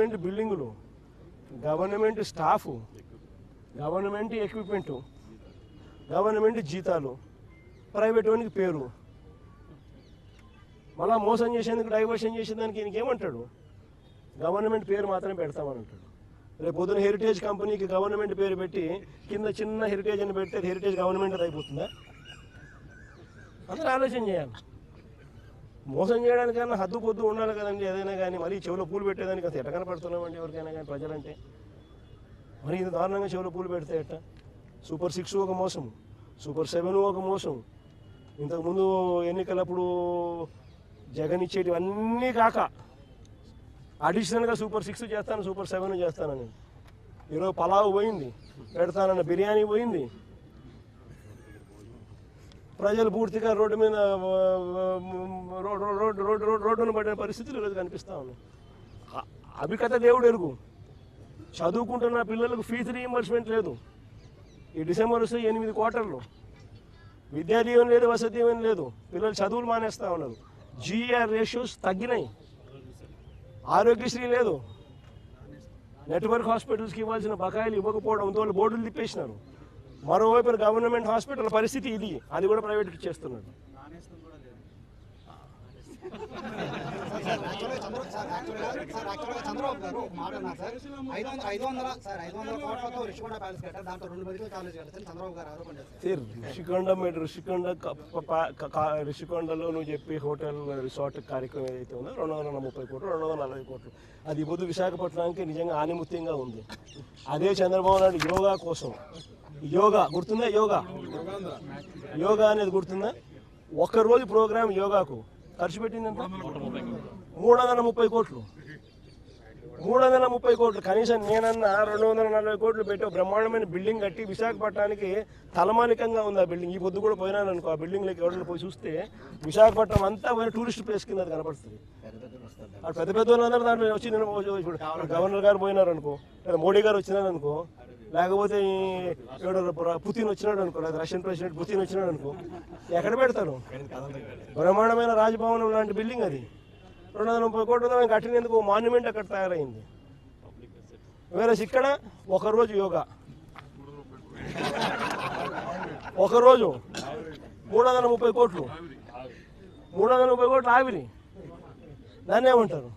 Government బిల్డింగులు, government staff, government equipment, government జీతాలు, private వానికి పేరు, మళ్ళా మోసం చేసేందుకు డైవర్షన్ చేసేదానికి ఈయనకి ఏమంటాడు? గవర్నమెంట్ పేరు మాత్రమే పెడతామని అంటాడు. రేపు పొద్దున హెరిటేజ్ కంపెనీకి గవర్నమెంట్ పేరు పెట్టి కింద చిన్న హెరిటేజ్ అని పెడితే హెరిటేజ్ గవర్నమెంట్ అది అయిపోతుందా? అందరూ ఆలోచన చేయాలి. మోసం చేయడానికన్నా హద్దు పొద్దు ఉండాలి కదండి. ఏదైనా కానీ మరీ చెవులో పూలు పెట్టేదానికి అసలు ఎట్ట కనపడుతున్నామండి ఎవరికైనా కానీ ప్రజలంటే. మరి ఇది దారుణంగా చెవులో పూలు పెడితే ఎట్ట? సూపర్ 6 ఒక మోసం, సూపర్ 7 ఒక మోసం, ఇంతకుముందు ఎన్నికలప్పుడు జగన్ ఇచ్చేటివన్నీ కాక అడిషనల్గా సూపర్ 6 చేస్తాను, సూపర్ 7 చేస్తానని. ఈరోజు పలావ్ పోయింది, పెడతానన్న బిర్యానీ పోయింది. ప్రజలు పూర్తిగా రోడ్డు మీద రోడ్డును పడిన పరిస్థితులు ఈరోజు కనిపిస్తూ ఉన్నాయి. అభికథ దేవుడు ఎరుగు. చదువుకుంటున్న పిల్లలకు ఫీజు రీయింబర్స్మెంట్ లేదు. ఈ డిసెంబర్ వస్తే 8 క్వార్టర్లు. విద్యా దీవెన లేదు, వసతి దీవెన లేదు. పిల్లలు చదువులు మానేస్తూ ఉన్నారు. జీఆర్ రేషియోస్ తగ్గినాయి. ఆరోగ్యశ్రీ లేదు. నెట్వర్క్ హాస్పిటల్స్కి ఇవ్వాల్సిన బకాయిలు ఇవ్వకపోవడంతో వాళ్ళు బోర్డులు తిప్పేసినారు. మరోవైపు గవర్నమెంట్ హాస్పిటల్ పరిస్థితి ఇది, అది కూడా ప్రైవేట్కి ఇచ్చేస్తున్నాడు. చంద్రబాబు గారు ఒక మాట అన్నారు సార్, 500 కోట్లతో రిషికొండ ప్యాలెస్ కట్టారు, దాంట్లో 2 మెడికల్ కాలేజ్ కట్టారని చంద్రబాబు గారు ఆరోపణ చేస్తారు. రిషికొండలో నువ్వు చెప్పి హోటల్ రిసార్ట్ కార్యక్రమం ఏదైతే ఉందో 230 కోట్లు 240 కోట్లు అది పొద్దు విశాఖపట్నానికి నిజంగా ఆనిముత్యంగా ఉంది. అదే చంద్రబాబు నాయుడు యోగా కోసం, యోగా గుర్తుందా? యోగా అనేది గుర్తుందా? ఒక్కరోజు ప్రోగ్రాం యోగాకు ఖర్చు పెట్టిందంట 330 కోట్లు. 330 కోట్లు. కనీసం నేనన్నా 240 కోట్లు పెట్టి బ్రహ్మాండమైన బిల్డింగ్ కట్టి విశాఖపట్నానికి తలమానికంగా ఉంది ఆ బిల్డింగ్. ఈ పొద్దు కూడా పోయినాను అనుకో, ఆ బిల్డింగ్లోకి ఎవరైనా పోయి చూస్తే విశాఖపట్నం అంతా పోయిన టూరిస్ట్ ప్లేస్ కింద కనపడుతుంది. అటు పెద్ద పెద్ద వాళ్ళందరూ దాంట్లో వచ్చి ఇప్పుడు గవర్నర్ గారు పోయినారు అనుకో, లేదా మోడీ గారు వచ్చినారు అనుకో, లేకపోతే పుతిన్ వచ్చినాడు అనుకో, లేదా రష్యన్ ప్రెసిడెంట్ పుతిన్ వచ్చినాడు అనుకో, ఎక్కడ పెడతారు? బ్రహ్మాండమైన రాజభవనం లాంటి బిల్డింగ్ అది. 230 కోట్లతో మేము కట్టినందుకు మాన్యుమెంట్ అక్కడ తయారైంది. వేరే ఇక్కడ ఒకరోజు యోగా, ఒకరోజు 330 కోట్లు, 330 కోట్లు ఆవిరి. దాన్ని ఏమంటారు?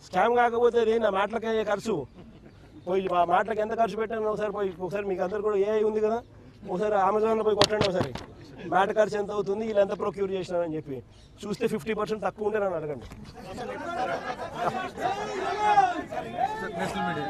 స్కామ్ కాకపోతే అది నా మాటలకి అయ్యే ఖర్చు. పోయి ఆ మాటలకు ఎంత ఖర్చు పెట్టాను ఒకసారి మీకు అందరు కూడా ఏఐ ఉంది కదా, ఒకసారి అమెజాన్లో పోయి కొట్టండి ఒకసారి మాట ఖర్చు ఎంత అవుతుంది, వీళ్ళు ఎంత ప్రొక్యూర్ చేసినారని చెప్పి చూస్తే 50% తక్కువ ఉంటే నన్ను అడగండి. National media